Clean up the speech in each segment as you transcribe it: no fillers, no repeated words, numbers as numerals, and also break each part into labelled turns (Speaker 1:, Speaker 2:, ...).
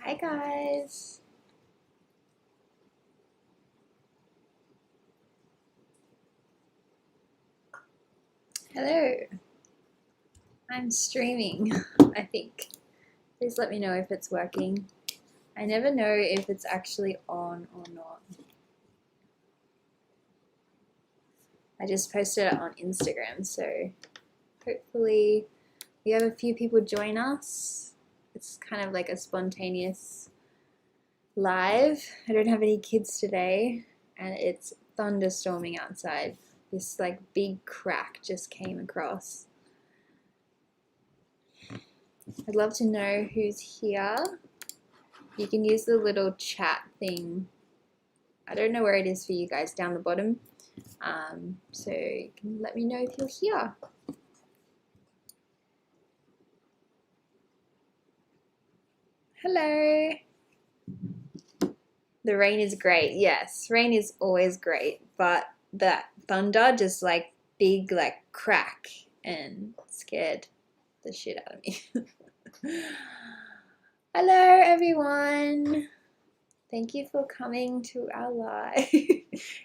Speaker 1: Hi guys. Hello. I'm streaming, I think. Please let me know if it's working. I never know if it's actually on or not. I just posted it on Instagram, so hopefully we have a few people join us. It's kind of like a spontaneous live. I don't have any kids today, and it's thunderstorming outside. This like big crack just came across. I'd love to know who's here. You can use the little chat thing. I don't know where it is for you guys down the bottom. So you can let me know if you're here. Hello. The rain is great. Yes, rain is always great, but that thunder just like big like crack and scared the shit out of me. Hello everyone. Thank you for coming to our live.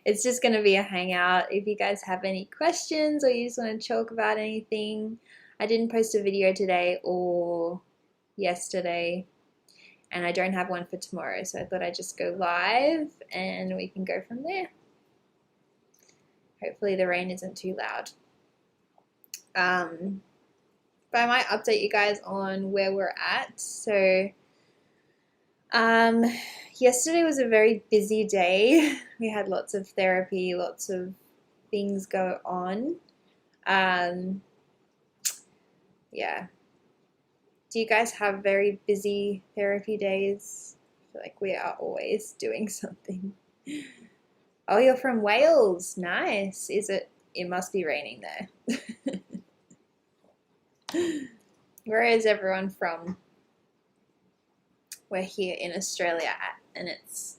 Speaker 1: It's just going to be a hangout. If you guys have any questions or you just want to talk about anything, I didn't post a video today or yesterday, and I don't have one for tomorrow, so I thought I'd just go live and we can go from there. Hopefully the rain isn't too loud. But I might update you guys on where we're at. So yesterday was a very busy day. We had lots of therapy, lots of things go on. Yeah. Do you guys have very busy therapy days? I feel like we are always doing something. Oh, you're from Wales. Nice. It must be raining there. Where is everyone from? We're here in Australia and it's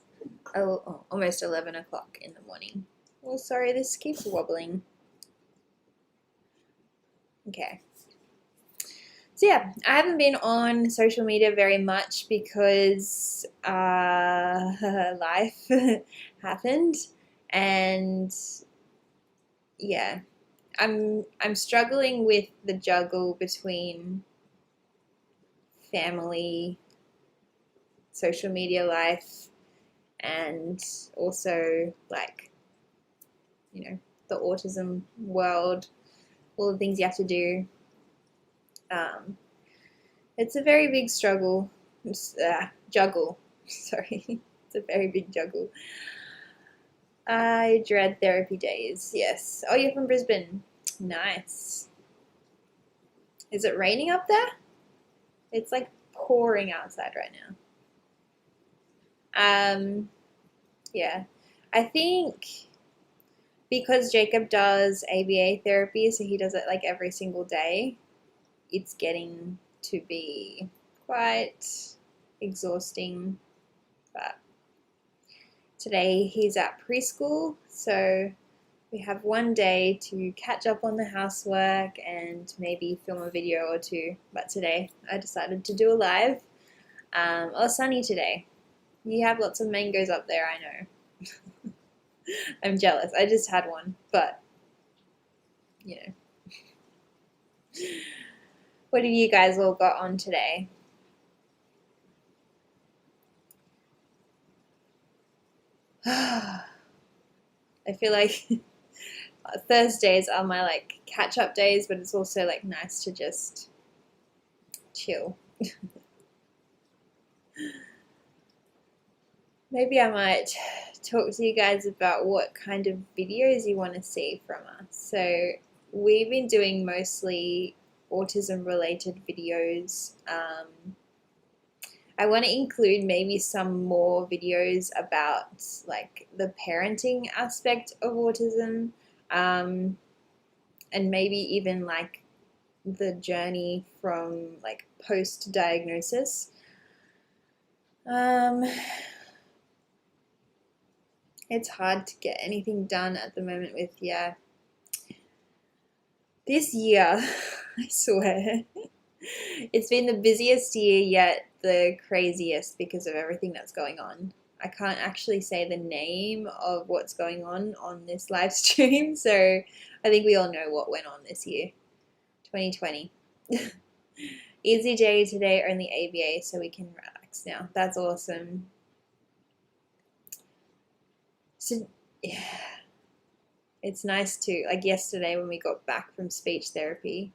Speaker 1: almost 11 o'clock in the morning. Oh, sorry, this keeps wobbling. Okay. So yeah, I haven't been on social media very much because life happened, and yeah, I'm struggling with the juggle between family, social media life, and also like, you know, the autism world, all the things you have to do. It's a very big juggle. Sorry, it's a very big juggle. I dread therapy days. Yes. Oh, you're from Brisbane. Nice. Is it raining up there? It's like pouring outside right now. Yeah. I think because Jacob does ABA therapy, so he does it like every single day, it's getting to be quite exhausting. But today he's at preschool, so we have one day to catch up on the housework and maybe film a video or two. But today I decided to do a live. Sunny today. You have lots of mangoes up there, I know. I'm jealous. I just had one, but you know. What have you guys all got on today? I feel like Thursdays are my like catch up days, but it's also like nice to just chill. Maybe I might talk to you guys about what kind of videos you want to see from us. So we've been doing mostly autism related videos. I want to include maybe some more videos about like the parenting aspect of autism, and maybe even like the journey from like post diagnosis. It's hard to get anything done at the moment with, yeah, this year, I swear. It's been the busiest year yet the craziest because of everything that's going on. I can't actually say the name of what's going on this live stream, so I think we all know what went on this year, 2020. Easy day today, only ABA, so we can relax now. That's awesome. So, yeah, it's nice to, like yesterday when we got back from speech therapy,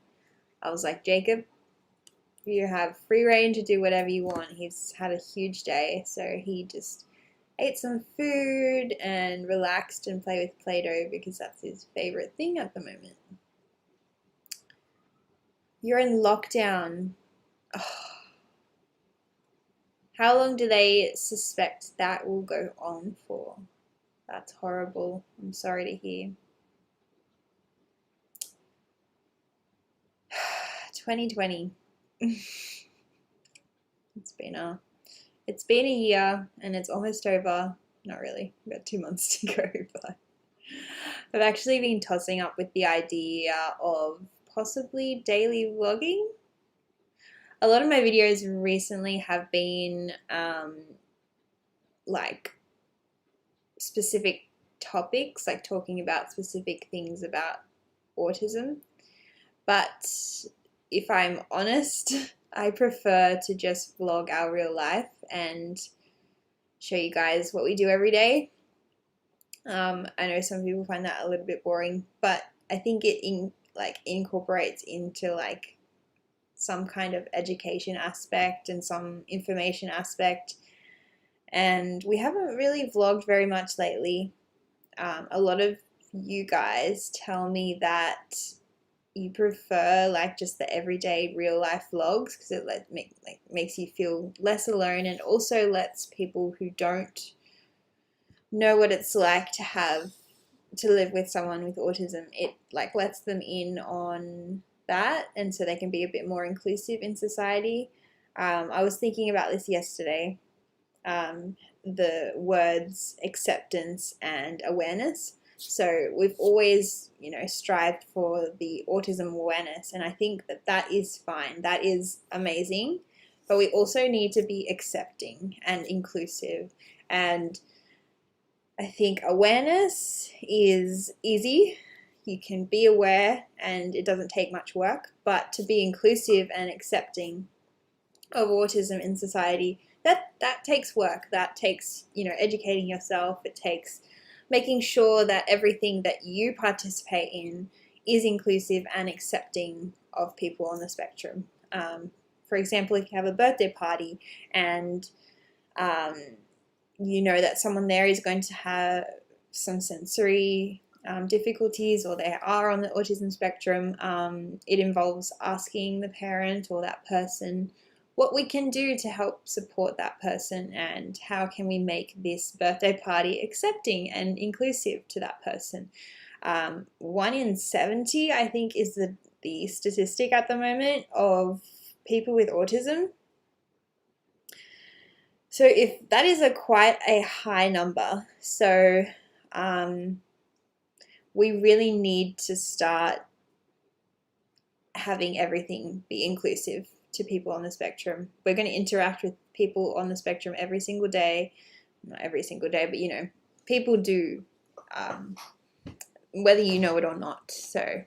Speaker 1: I was like, Jacob, you have free reign to do whatever you want. He's had a huge day, so he just ate some food and relaxed and played with Play-Doh because that's his favorite thing at the moment. You're in lockdown. Oh. How long do they suspect that will go on for? That's horrible. I'm sorry to hear. 2020. It's been a year and it's almost over. Not really. We've got 2 months to go, but I've actually been tossing up with the idea of possibly daily vlogging. A lot of my videos recently have been like specific topics, like talking about specific things about autism. But if I'm honest, I prefer to just vlog our real life and show you guys what we do every day. I know some people find that a little bit boring, but I think it incorporates into like some kind of education aspect and some information aspect. And we haven't really vlogged very much lately. A lot of you guys tell me that you prefer like just the everyday real life vlogs because it makes you feel less alone, and also lets people who don't know what it's like to live with someone with autism, it like lets them in on that, and so they can be a bit more inclusive in society. I was thinking about this yesterday, the words acceptance and awareness. So we've always, strived for the autism awareness, and I think that is fine. That is amazing, but we also need to be accepting and inclusive. And I think awareness is easy. You can be aware and it doesn't take much work, but to be inclusive and accepting of autism in society, that takes work. That takes, educating yourself. It takes making sure that everything that you participate in is inclusive and accepting of people on the spectrum. For example, if you have a birthday party and you know that someone there is going to have some sensory difficulties, or they are on the autism spectrum, it involves asking the parent or that person what we can do to help support that person and how can we make this birthday party accepting and inclusive to that person. 1 in 70, I think, is the statistic at the moment of people with autism. So if that is quite a high number, so we really need to start having everything be inclusive to people on the spectrum. We're going to interact with people on the spectrum every single day. Not every single day, but people do, whether you know it or not. So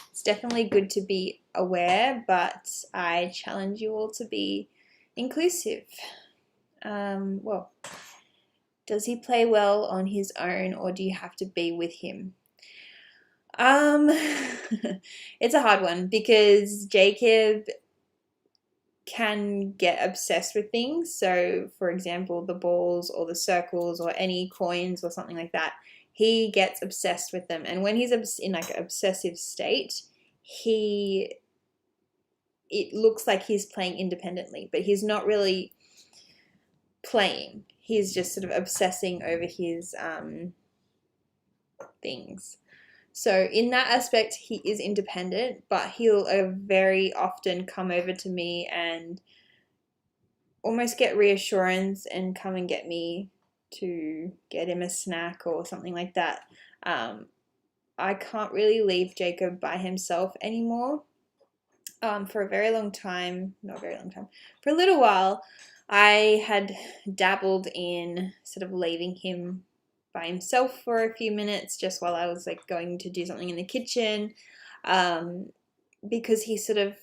Speaker 1: it's definitely good to be aware, but I challenge you all to be inclusive. Well, does he play well on his own, or do you have to be with him? It's a hard one because Jacob can get obsessed with things. So, for example, the balls or the circles or any coins or something like that, he gets obsessed with them. And when he's in like an obsessive state, it looks like he's playing independently, but he's not really playing. He's just sort of obsessing over his things. So in that aspect, he is independent, but he'll very often come over to me and almost get reassurance and come and get me to get him a snack or something like that. I can't really leave Jacob by himself anymore. For a very long time, not a very long time, for a little while, I had dabbled in sort of leaving him by himself for a few minutes just while I was like going to do something in the kitchen, because he sort of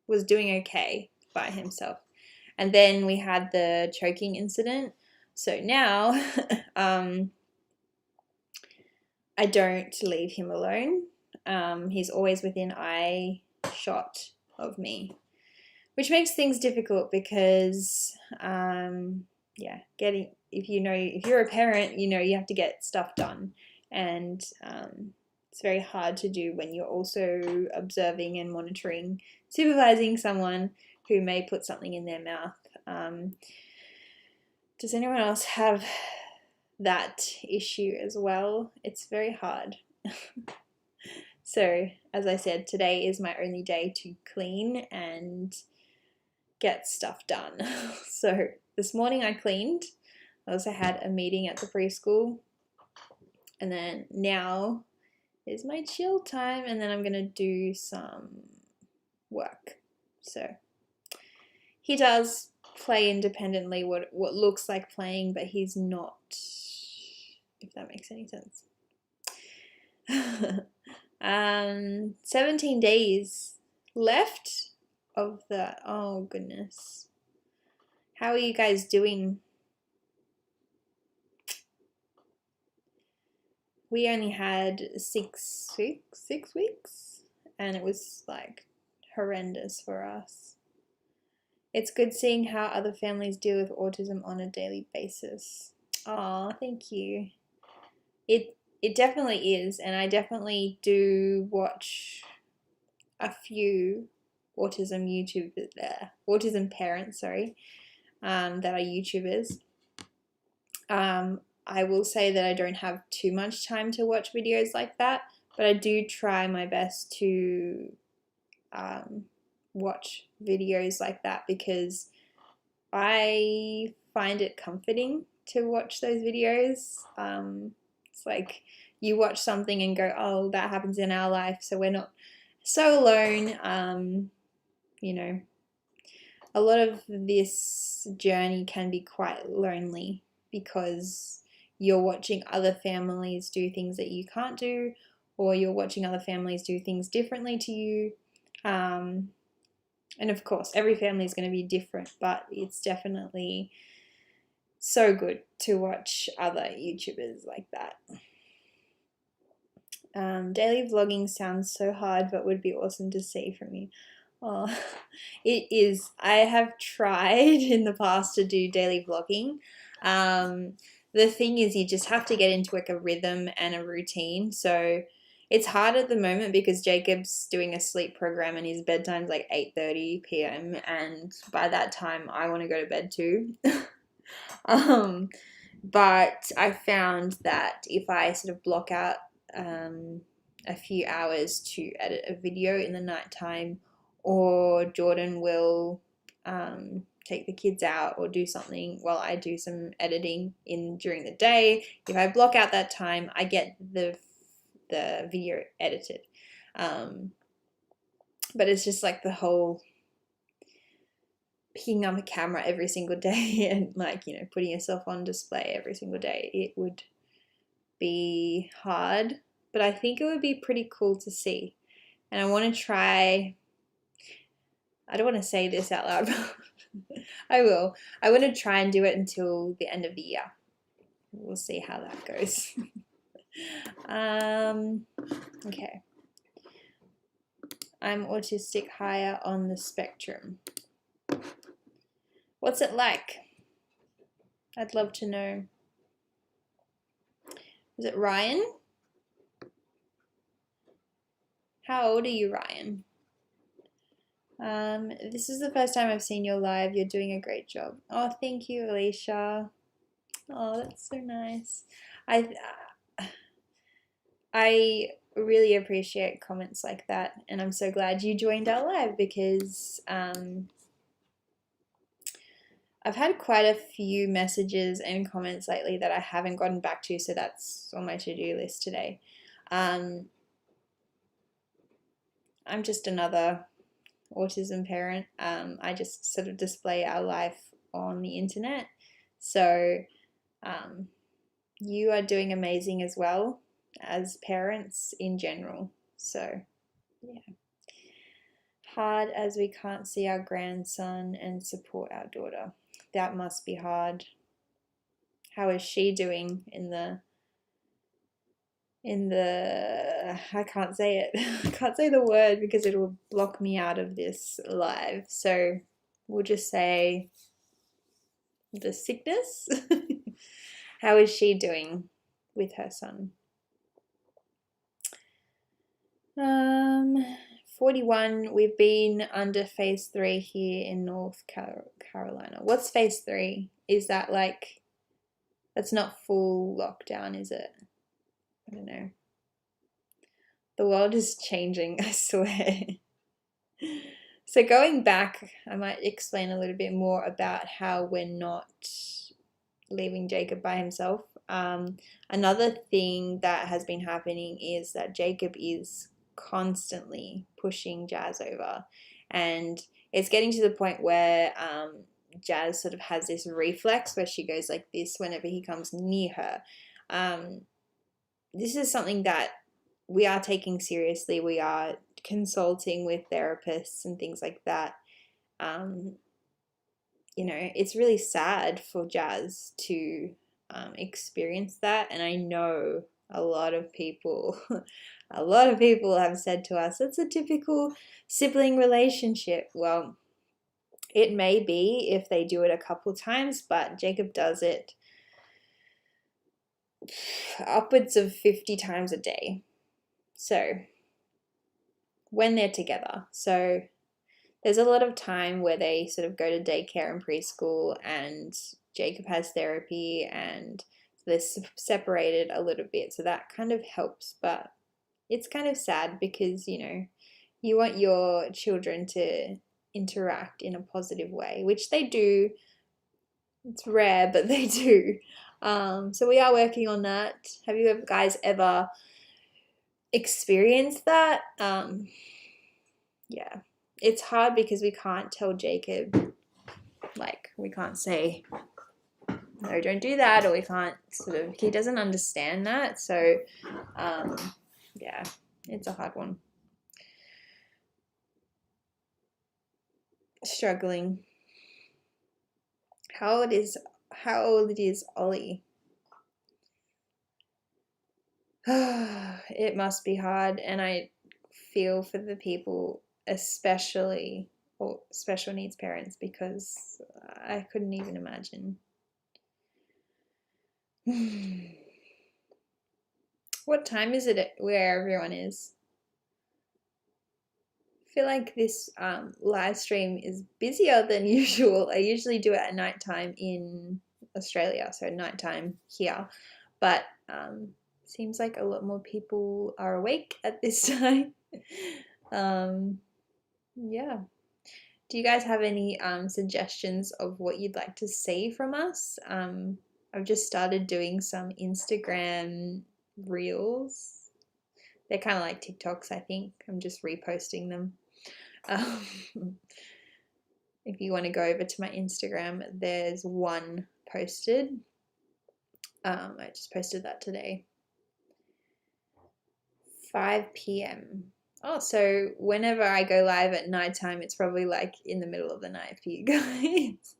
Speaker 1: was doing okay by himself. And then we had the choking incident. So now I don't leave him alone. He's always within eye shot of me, which makes things difficult because, if you're a parent, you have to get stuff done, and it's very hard to do when you're also observing and monitoring, supervising someone who may put something in their mouth. Does anyone else have that issue as well? It's very hard. So, as I said, today is my only day to clean and get stuff done. So, this morning I cleaned. I also had a meeting at the preschool. And then now is my chill time, and then I'm going to do some work. So, he does play independently what looks like playing, but he's not, if that makes any sense. 17 days left of the, oh goodness. How are you guys doing? We only had 6 weeks, and it was like horrendous for us. It's good seeing how other families deal with autism on a daily basis. Oh, thank you. It definitely is, and I definitely do watch a few autism parents, that are YouTubers. I will say that I don't have too much time to watch videos like that, but I do try my best to watch videos like that because I find it comforting to watch those videos. It's like you watch something and go, oh, that happens in our life, so we're not so alone. A lot of this journey can be quite lonely because you're watching other families do things that you can't do, or you're watching other families do things differently to you. And of course, every family is going to be different, but it's definitely so good to watch other YouTubers like that. Daily vlogging sounds so hard, but would be awesome to see from you. Oh, it is. I have tried in the past to do daily vlogging. The thing is, you just have to get into like a rhythm and a routine. So it's hard at the moment because Jacob's doing a sleep program and his bedtime's like 8:30 p.m. and by that time I want to go to bed too. But I found that if I sort of block out a few hours to edit a video in the nighttime, or Jordan will take the kids out or do something while I do some editing during the day. If I block out that time, I get the video edited. But it's just like the whole picking up a camera every single day and putting yourself on display every single day. It would be hard, but I think it would be pretty cool to see. And I want to try, I don't want to say this out loud, but I will. I want to try and do it until the end of the year. We'll see how that goes. Okay. I'm autistic, higher on the spectrum. What's it like? I'd love to know. Is it Ryan? How old are you, Ryan? This is the first time I've seen your live. You're doing a great job. Oh, thank you, Alicia. Oh, that's so nice. I really appreciate comments like that, and I'm so glad you joined our live because I've had quite a few messages and comments lately that I haven't gotten back to, so that's on my to-do list today. I'm just another autism parent. I just sort of display our life on the internet. So you are doing amazing as well as parents in general. So, yeah. Hard as we can't see our grandson and support our daughter. That must be hard. How is she doing in the I can't say it. I can't say the word because it will block me out of this live. So we'll just say the sickness. How is she doing with her son? 41. We've been under phase 3 here in North Carolina. What's phase 3? Is that like, that's not full lockdown, is it? I don't know. The world is changing, I swear. So going back, I might explain a little bit more about how we're not leaving Jacob by himself. Another thing that has been happening is that Jacob is constantly pushing Jazz over, and it's getting to the point where Jazz sort of has this reflex where she goes like this whenever he comes near her. This is something that we are taking seriously. We are consulting with therapists and things like that. You know, it's really sad for Jazz to experience that, and I know a lot of people have said to us it's a typical sibling relationship. Well, it may be if they do it a couple times, but Jacob does it upwards of 50 times a day. So when they're together, so there's a lot of time where they sort of go to daycare and preschool, and Jacob has therapy, and they're separated a little bit, so that kind of helps. But it's kind of sad because, you know, you want your children to interact in a positive way, which they do. It's rare, but they do. So we are working on that. Have you guys ever experienced that? Yeah. It's hard because we can't tell Jacob, like, we can't say, no, don't do that, or we can't sort of, he doesn't understand that. So, yeah, it's a hard one. Struggling. How old is Ollie? It must be hard, and I feel for the people, especially or special needs parents, because I couldn't even imagine. What time is it where everyone is? I feel like this live stream is busier than usual. I usually do it at nighttime in Australia, so nighttime here. But seems like a lot more people are awake at this time. Yeah. Do you guys have any suggestions of what you'd like to see from us? I've just started doing some Instagram reels. They're kind of like TikToks, I think. I'm just reposting them. If you want to go over to my Instagram, there's one posted. I just posted that today. 5 p.m. Oh, so whenever I go live at nighttime, it's probably like in the middle of the night for you guys.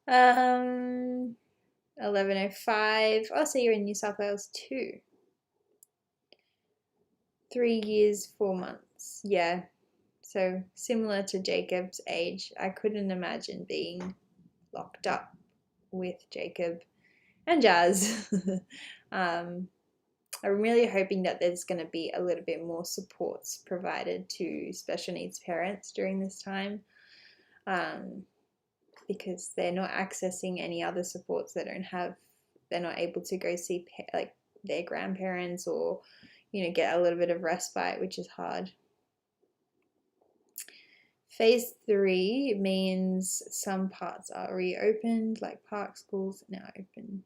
Speaker 1: 11:05. Oh, so you're in New South Wales too. 3 years, 4 months. Yeah. So similar to Jacob's age. I couldn't imagine being locked up with Jacob and Jazz. I'm really hoping that there's going to be a little bit more supports provided to special needs parents during this time, because they're not accessing any other supports. They're not able to go see like their grandparents, or, you know, get a little bit of respite, which is hard. Phase 3 means some parts are reopened, like park, schools now open.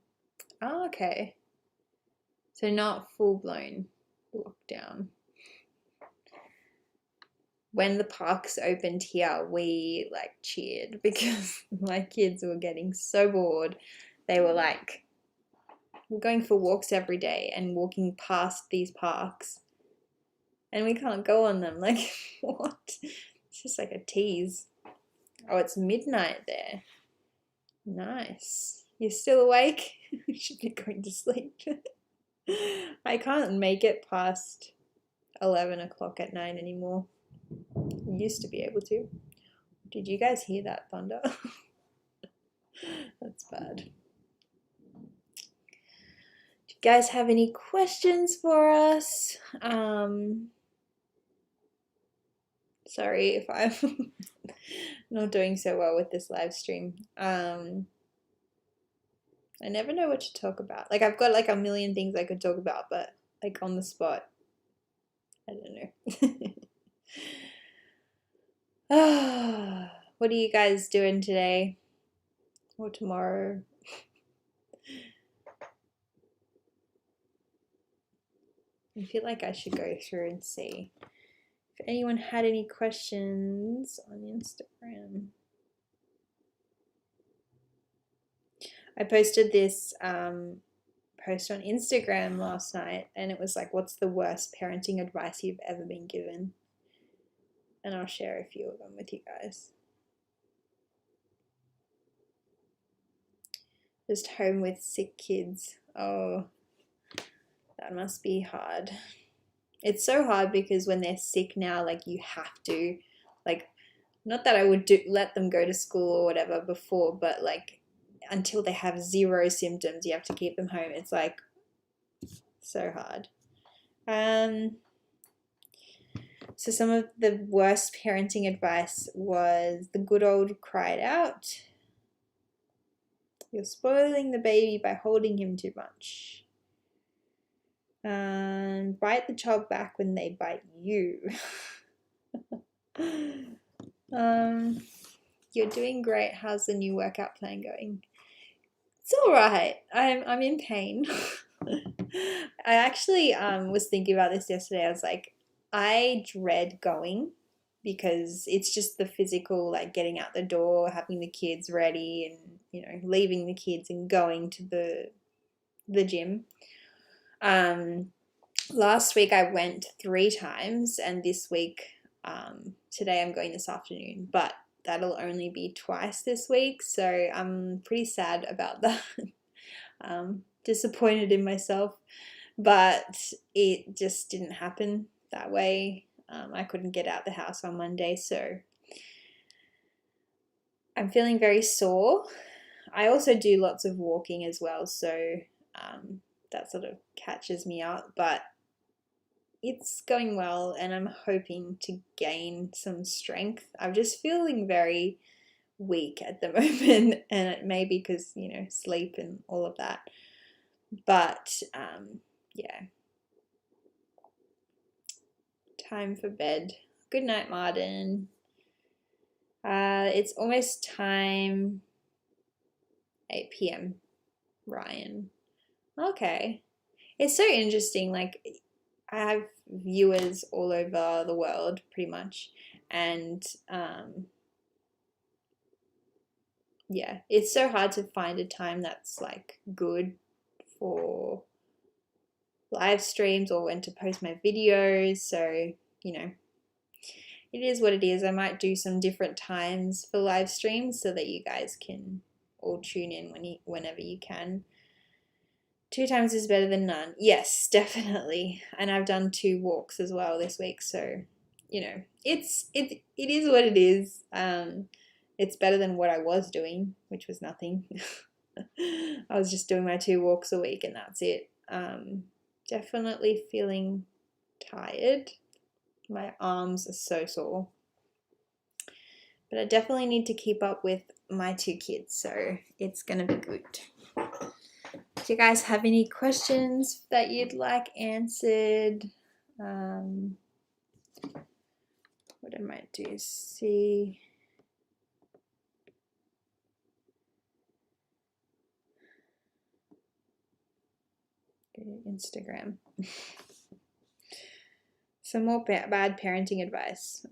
Speaker 1: Oh, okay. So not full-blown lockdown. when the parks opened here, we like cheered because my kids were getting so bored. They were like, we're going for walks every day and walking past these parks, and we can't go on them. Like, what? It's just like a tease. Oh, it's midnight there. Nice. You're still awake? We should be going to sleep. I can't make it past 11 o'clock at night anymore. I used to be able to. Did you guys hear that thunder? That's bad. Do you guys have any questions for us? Sorry if I'm not doing so well with this live stream. I never know what to talk about. Like, I've got like a million things I could talk about, but like on the spot, I don't know. What are you guys doing today or tomorrow? I feel like I should go through and see if anyone had any questions on Instagram. I posted this post on Instagram last night, and it was like, what's the worst parenting advice you've ever been given? And I'll share a few of them with you guys. Just home with sick kids. Oh, that must be hard. It's so hard because when they're sick now, like, you have to, like, not that I would let them go to school or whatever before, but like until they have 0 symptoms, you have to keep them home. It's like so hard. So some of the worst parenting advice was the good old cried out. You're spoiling the baby by holding him too much. Bite the child back when they bite you. You're doing great. How's the new workout plan going? It's all right. I'm in pain. I actually was thinking about this yesterday. I was like, I dread going because it's just the physical, like getting out the door, having the kids ready, and leaving the kids and going to the gym. Last week I went 3 times, and this week, today I'm going this afternoon, but that'll only be twice this week, so I'm pretty sad about that. Disappointed in myself, but it just didn't happen that way. I couldn't get out the house on Monday, so I'm feeling very sore. I also do lots of walking as well, so that sort of catches me up, but it's going well, and I'm hoping to gain some strength. I'm just feeling very weak at the moment, and it may be because, sleep and all of that. But yeah. Time for bed. Good night, Martin. It's almost time. 8 p.m. Ryan. Okay. It's so interesting. Like, I have viewers all over the world, pretty much, and yeah, it's so hard to find a time that's like good for live streams or when to post my videos. So, it is what it is. I might do some different times for live streams so that you guys can all tune in whenever you can. 2 times is better than none. Yes, definitely. And I've done 2 walks as well this week, so it is what it is. It's better than what I was doing, which was nothing. I was just doing my 2 walks a week and that's it. Definitely feeling tired. My arms are so sore. But I definitely need to keep up with my 2 kids, so it's going to be good. Do you guys have any questions that you'd like answered? What I might do is see. Go to Instagram. Some more bad parenting advice.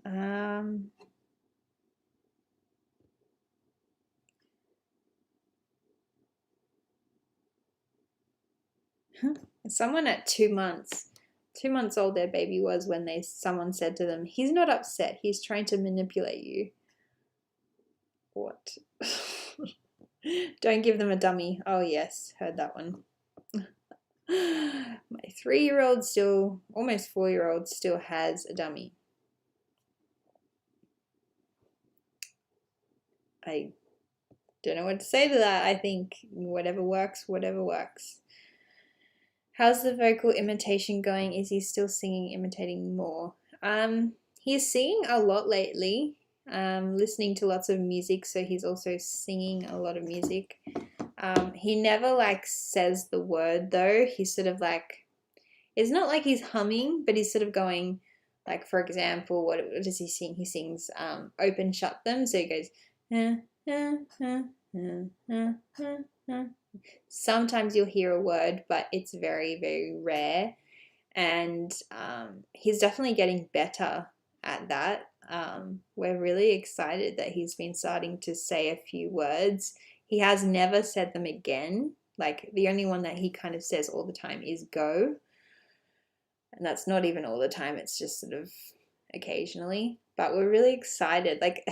Speaker 1: Someone at 2 months, 2 months old, their baby was when someone said to them, "He's not upset. He's trying to manipulate you." What? Don't give them a dummy. Oh yes, heard that one. My 3-year-old still, almost 4-year-old, still has a dummy. I don't know what to say to that. I think whatever works, whatever works. How's the vocal imitation going? Is he still singing, imitating more? He's singing a lot lately, listening to lots of music, so he's also singing a lot of music. He never like says the word though. He's sort of like, it's not like he's humming, but he's sort of going, like, for example, what does he sing? He sings open shut them, so he goes sometimes you'll hear a word, but it's very, very rare. And he's definitely getting better at that. We're really excited that he's been starting to say a few words. He has never said them again. Like, the only one that he kind of says all the time is go. And that's not even all the time, it's just sort of occasionally. But we're really excited. Like,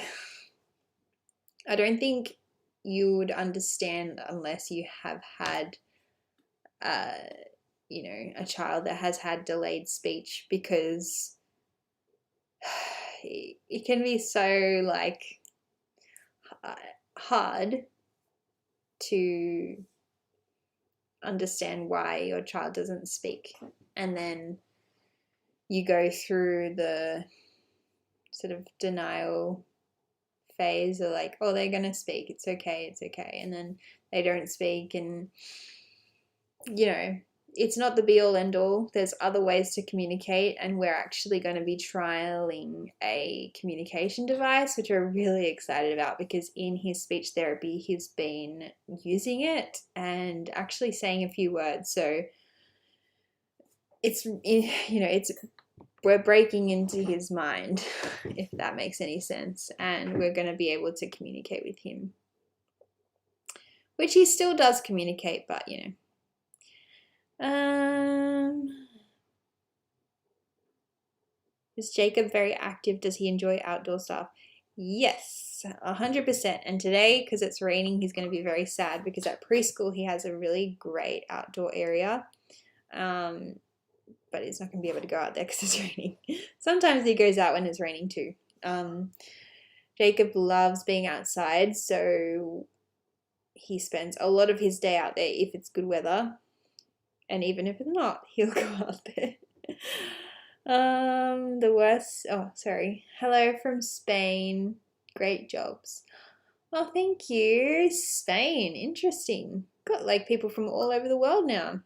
Speaker 1: I don't think you would understand unless you have had a child that has had delayed speech, because it can be so like hard to understand why your child doesn't speak, and then you go through the sort of denial phase of like, oh, they're gonna speak, it's okay, and then they don't speak, and it's not the be all end all. There's other ways to communicate, and we're actually going to be trialing a communication device, which we're really excited about, because in his speech therapy, he's been using it and actually saying a few words. So we're breaking into his mind, if that makes any sense, and we're going to be able to communicate with him, which he still does communicate, but is Jacob very active? Does he enjoy outdoor stuff? Yes, 100%. And today, because it's raining, he's going to be very sad, because at preschool he has a really great outdoor area. But he's not going to be able to go out there because it's raining. Sometimes he goes out when it's raining too. Jacob loves being outside, so he spends a lot of his day out there if it's good weather. And even if it's not, he'll go out there. Hello from Spain. Great jobs. Oh, thank you. Spain, interesting. Got like people from all over the world now.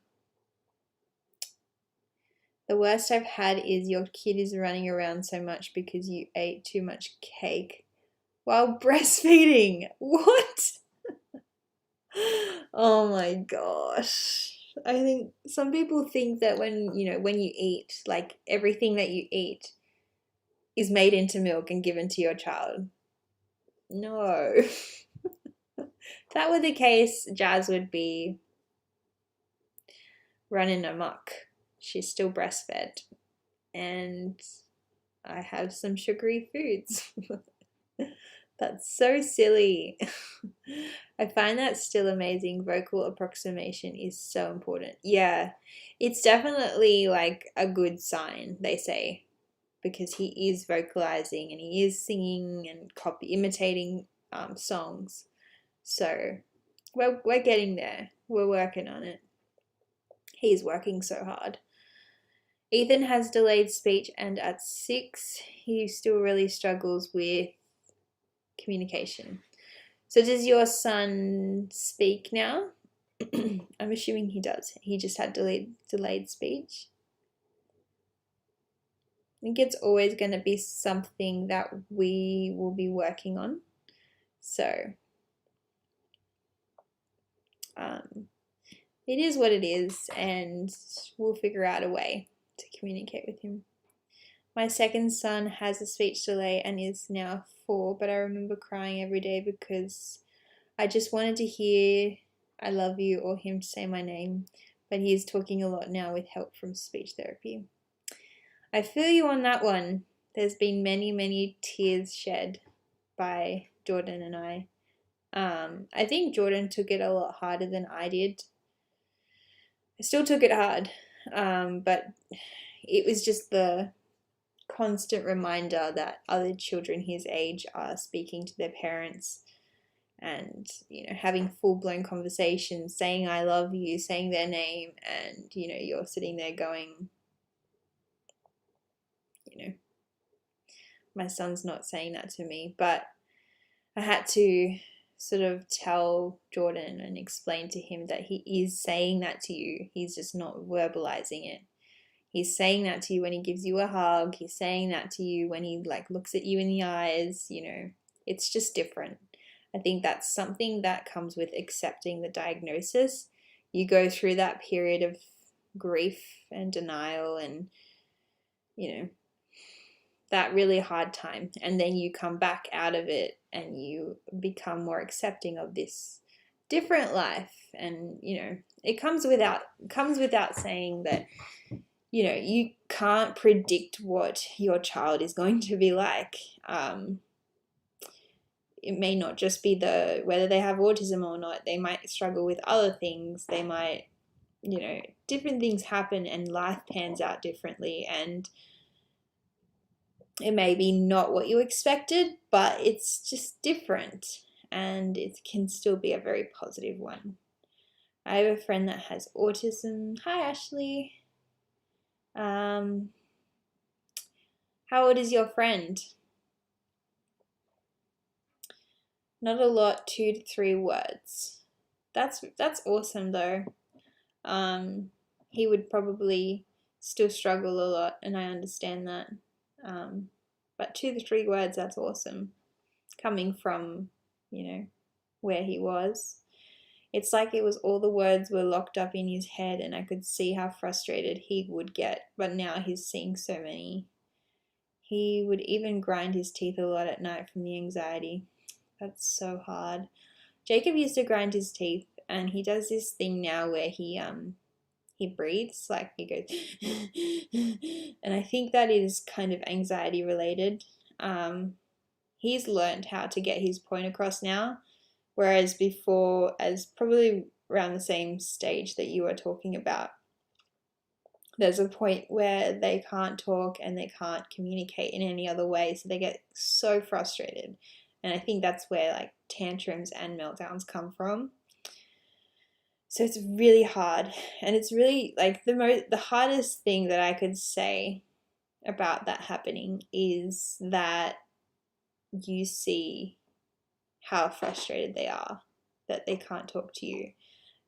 Speaker 1: The worst I've had is your kid is running around so much because you ate too much cake while breastfeeding. What? Oh my gosh. I think some people think that when you eat, like everything that you eat is made into milk and given to your child. No. If that were the case, Jazz would be running amok. She's still breastfed. And I have some sugary foods. That's so silly. I find that still amazing. Vocal approximation is so important. Yeah, it's definitely like a good sign, they say, because he is vocalizing and he is singing and imitating songs. So we're getting there. We're working on it. He's working so hard. Ethan has delayed speech, and at 6, he still really struggles with communication. So does your son speak now? I'm assuming he does. He just had delayed speech. I think it's always going to be something that we will be working on. So it is what it is, and we'll figure out a way to communicate with him. My second son has a speech delay and is now 4, but I remember crying every day because I just wanted to hear I love you or him to say my name, but he is talking a lot now with help from speech therapy. I feel you on that one. There's been many, many tears shed by Jordan and I. I think Jordan took it a lot harder than I did. I still took it hard, but it was just the constant reminder that other children his age are speaking to their parents and, having full-blown conversations, saying I love you, saying their name, and, you're sitting there going, my son's not saying that to me. But I had to sort of tell Jordan and explain to him that he is saying that to you. He's just not verbalizing it. He's saying that to you when he gives you a hug. He's saying that to you when he looks at you in the eyes. It's just different. I think that's something that comes with accepting the diagnosis. You go through that period of grief and denial and, that really hard time, and then you come back out of it and you become more accepting of this different life. And it comes without saying that you can't predict what your child is going to be like. It may not just be whether they have autism or not. They might struggle with other things. They might, different things happen and life pans out differently, and it may be not what you expected, but it's just different, and it can still be a very positive one. I have a friend that has autism. Hi, Ashley. How old is your friend? Not a lot, 2 to 3 words. That's awesome though. He would probably still struggle a lot, and I understand that. But 2 to 3 words, that's awesome. Coming from, where he was. It's like it was all the words were locked up in his head, and I could see how frustrated he would get, but now he's seeing so many. He would even grind his teeth a lot at night from the anxiety. That's so hard. Jacob used to grind his teeth, and he does this thing now where he breathes, like he goes and I think that is kind of anxiety related. He's learned how to get his point across now, whereas before, as probably around the same stage that you were talking about, there's a point where they can't talk and they can't communicate in any other way, so they get so frustrated. And I think that's where tantrums and meltdowns come from. So it's really hard, and it's really the hardest thing that I could say about that happening is that you see how frustrated they are that they can't talk to you.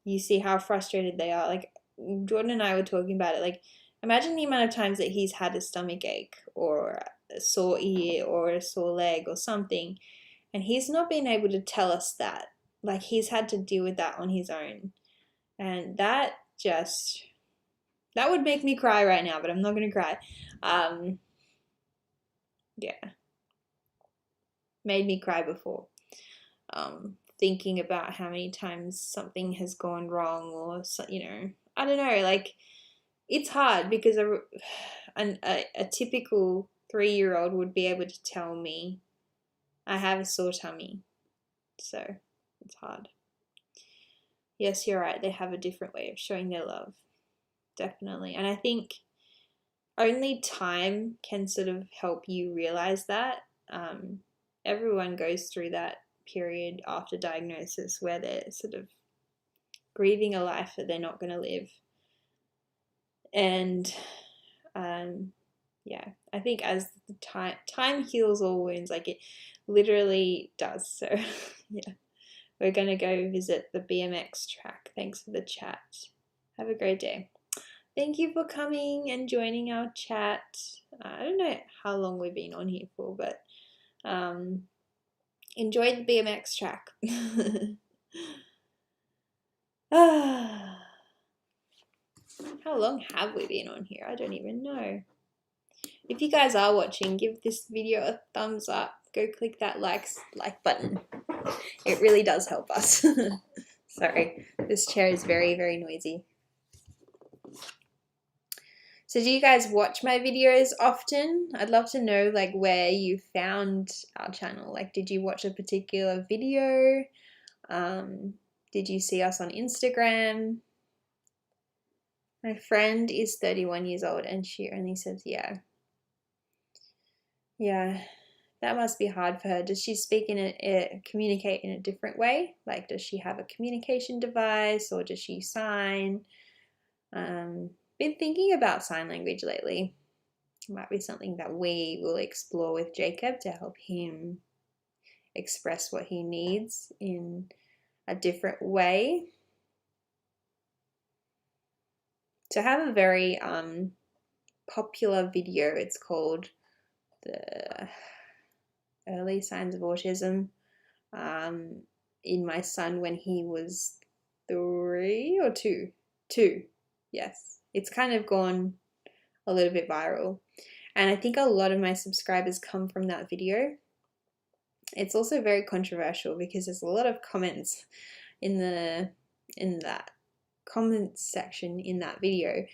Speaker 1: You see how frustrated they are. Jordan and I were talking about it. Imagine the amount of times that he's had a stomach ache or a sore ear or a sore leg or something, and he's not been able to tell us that. He's had to deal with that on his own. And that would make me cry right now, but I'm not going to cry. Yeah. Made me cry before. Thinking about how many times something has gone wrong, or, I don't know, it's hard because a typical 3-year-old would be able to tell me, I have a sore tummy. So it's hard. Yes, you're right. They have a different way of showing their love. Definitely. And I think only time can sort of help you realize that. Everyone goes through that period after diagnosis where they're sort of grieving a life that they're not going to live. And yeah, I think as the time heals all wounds, it literally does. So yeah. We're going to go visit the BMX track. Thanks for the chat. Have a great day. Thank you for coming and joining our chat. I don't know how long we've been on here for, but enjoy the BMX track. How long have we been on here? I don't even know. If you guys are watching, give this video a thumbs up. Go click that like button. It really does help us. Sorry, this chair is very, very noisy. So do you guys watch my videos often? I'd love to know like where you found our channel. Like, did you watch a particular video? Did you see us on Instagram? My friend is 31 years old and she only says yeah. Yeah, that must be hard for her. Does she communicate in a different way? Like, does she have a communication device or does she sign? Been thinking about sign language lately. It might be something that we will explore with Jacob to help him express what he needs in a different way. So I have a very popular video. It's called The Early Signs of Autism in my son when he was 3 or 2. 2, yes. It's kind of gone a little bit viral. And I think a lot of my subscribers come from that video. It's also very controversial because there's a lot of comments in that comments section in that video.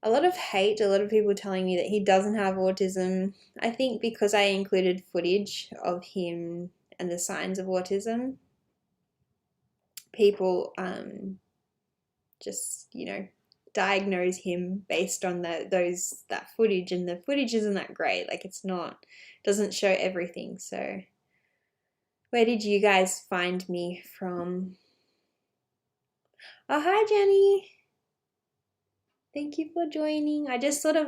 Speaker 1: A lot of hate, a lot of people telling me that he doesn't have autism. I think because I included footage of him and the signs of autism, people just, diagnose him based on that footage, and the footage isn't that great. Like, doesn't show everything. So where did you guys find me from? Oh, hi Jenny. Thank you for joining. I just sort of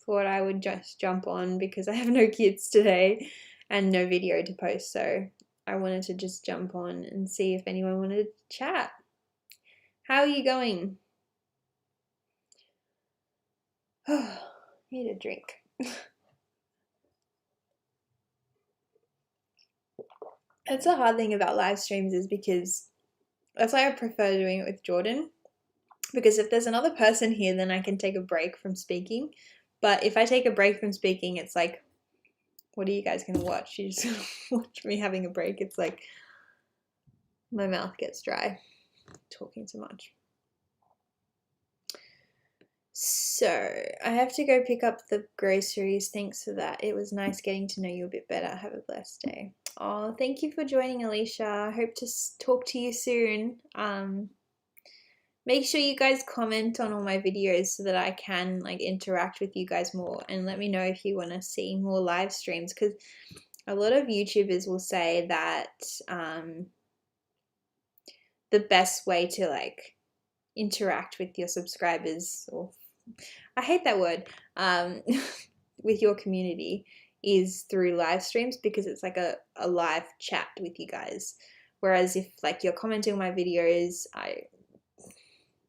Speaker 1: thought I would just jump on because I have no kids today and no video to post, so I wanted to just jump on and see if anyone wanted to chat. How are you going? Oh, need a drink. That's the hard thing about live streams, is because that's why I prefer doing it with Jordan, because if there's another person here, then I can take a break from speaking. But if I take a break from speaking, it's like, what are you guys going to watch? You just watch me having a break. It's like my mouth gets dry talking so much. So I have to go pick up the groceries. Thanks for that. It was nice getting to know you a bit better. Have a blessed day. Oh, thank you for joining, Alicia. I hope to talk to you soon. Make sure you guys comment on all my videos so that I can interact with you guys more, and let me know if you want to see more live streams, because a lot of YouTubers will say that the best way to interact with your subscribers, or I hate that word, with your community, is through live streams, because it's like a live chat with you guys. Whereas if you're commenting on my videos,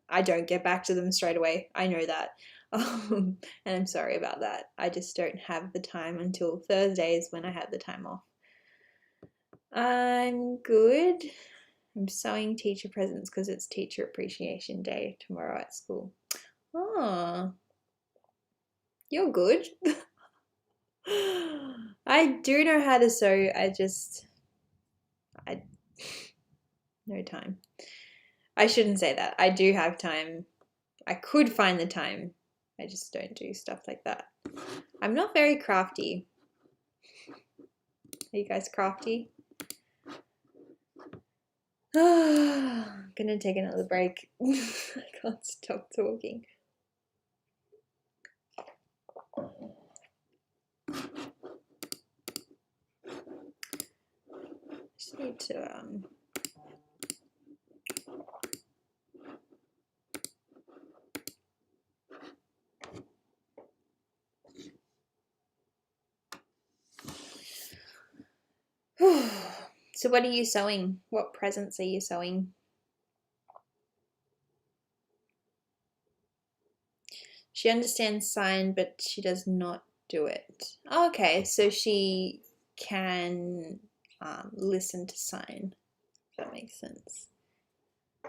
Speaker 1: I don't get back to them straight away. I know that. And I'm sorry about that. I just don't have the time until Thursdays when I have the time off. I'm good. I'm sewing teacher presents because it's Teacher Appreciation Day tomorrow at school. Oh, you're good. I do know how to sew. No time. I shouldn't say that. I do have time. I could find the time. I just don't do stuff like that. I'm not very crafty. Are you guys crafty? I'm gonna take another break. I can't stop talking. Just need to So what are you sewing? What presents are you sewing? She understands sign, but she does not do it. Okay, so she can listen to sign. If that makes sense.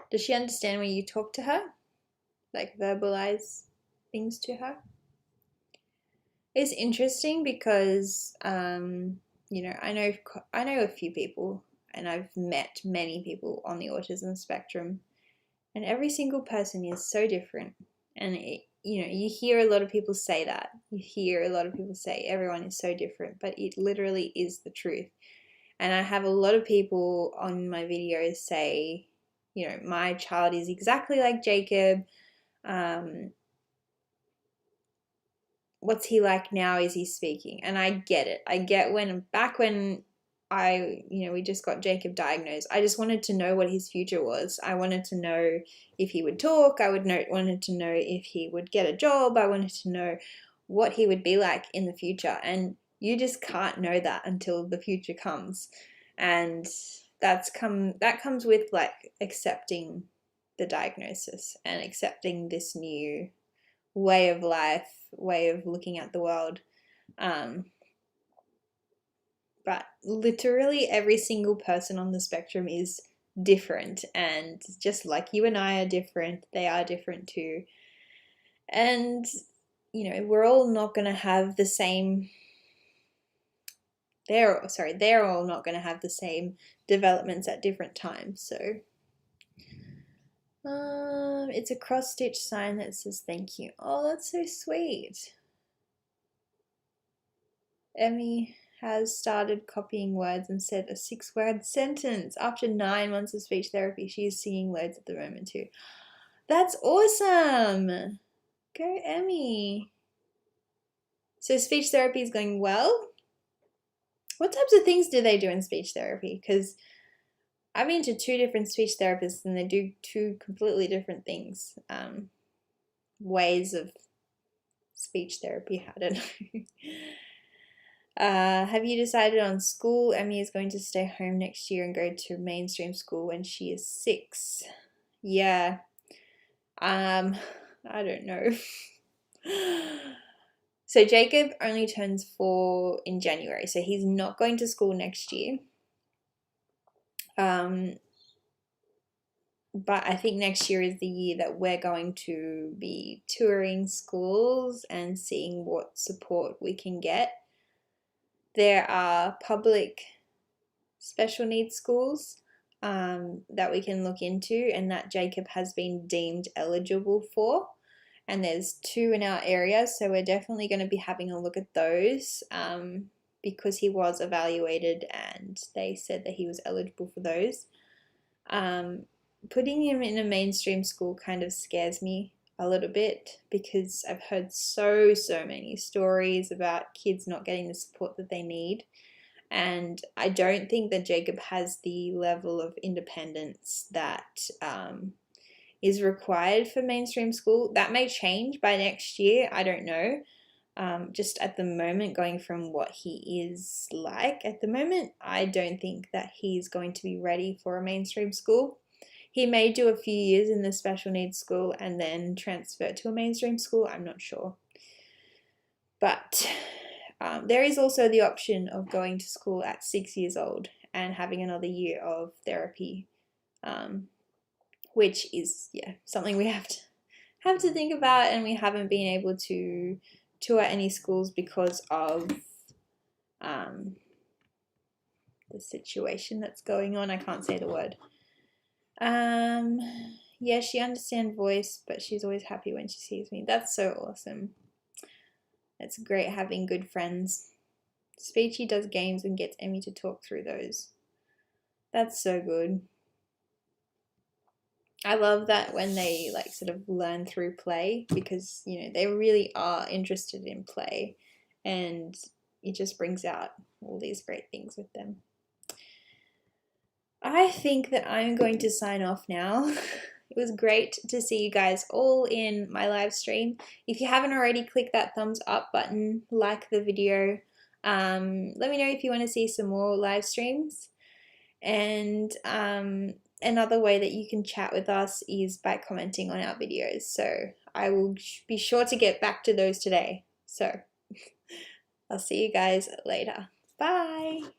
Speaker 1: Does she understand when you talk to her? Verbalize things to her? It's interesting because, I know a few people, and I've met many people on the autism spectrum, and every single person is so different. And you hear a lot of people say that. You hear a lot of people say everyone is so different, but it literally is the truth. And I have a lot of people on my videos say, my child is exactly like Jacob. What's he like now? Is he speaking? And I get it. I get back when we just got Jacob diagnosed, I just wanted to know what his future was. I wanted to know if he would talk. Wanted to know if he would get a job. I wanted to know what he would be like in the future. And you just can't know that until the future comes. And that comes with like accepting the diagnosis and accepting this new way of life, way of looking at the world. But literally every single person on the spectrum is different, and just like you and I are different, they are different too. And we're all not going to have the same they're all not going to have the same developments at different times. So it's a cross stitch sign that says thank you. Oh, that's so sweet. Emmy has started copying words and said a 6-word sentence. After 9 months of speech therapy, she is singing loads at the moment too. That's awesome. Go, Emmy. So speech therapy is going well? What types of things do they do in speech therapy? Because I've been to 2 different speech therapists and they do 2 completely different things. Ways of speech therapy. I don't know. Have you decided on school? Emmy is going to stay home next year and go to mainstream school when she is 6. Yeah. I don't know. So Jacob only turns 4 in January, so he's not going to school next year. But I think next year is the year that we're going to be touring schools and seeing what support we can get. There are public special needs schools that we can look into and that Jacob has been deemed eligible for. And there's 2 in our area, so we're definitely going to be having a look at those because he was evaluated and they said that he was eligible for those. Putting him in a mainstream school kind of scares me a little bit because I've heard so many stories about kids not getting the support that they need. And I don't think that Jacob has the level of independence that is required for mainstream school. That may change by next year. I don't know. Just at the moment, going from what he is like at the moment, I don't think that he's going to be ready for a mainstream school. He may do a few years in the special needs school and then transfer to a mainstream school. I'm not sure. But there is also the option of going to school at 6 years old and having another year of therapy, which is something we have to think about, and we haven't been able to tour any schools because of the situation that's going on. I can't say the word. Yeah, she understands voice, but she's always happy when she sees me. That's so awesome. It's great having good friends. Speechy does games and gets Emmy to talk through those. That's so good. I love that when they like sort of learn through play because, they really are interested in play and it just brings out all these great things with them. I think that I'm going to sign off now. It was great to see you guys all in my live stream. If you haven't already, click that thumbs up button, like the video. Let me know if you want to see some more live streams. And another way that you can chat with us is by commenting on our videos. So I will be sure to get back to those today. So I'll see you guys later. Bye.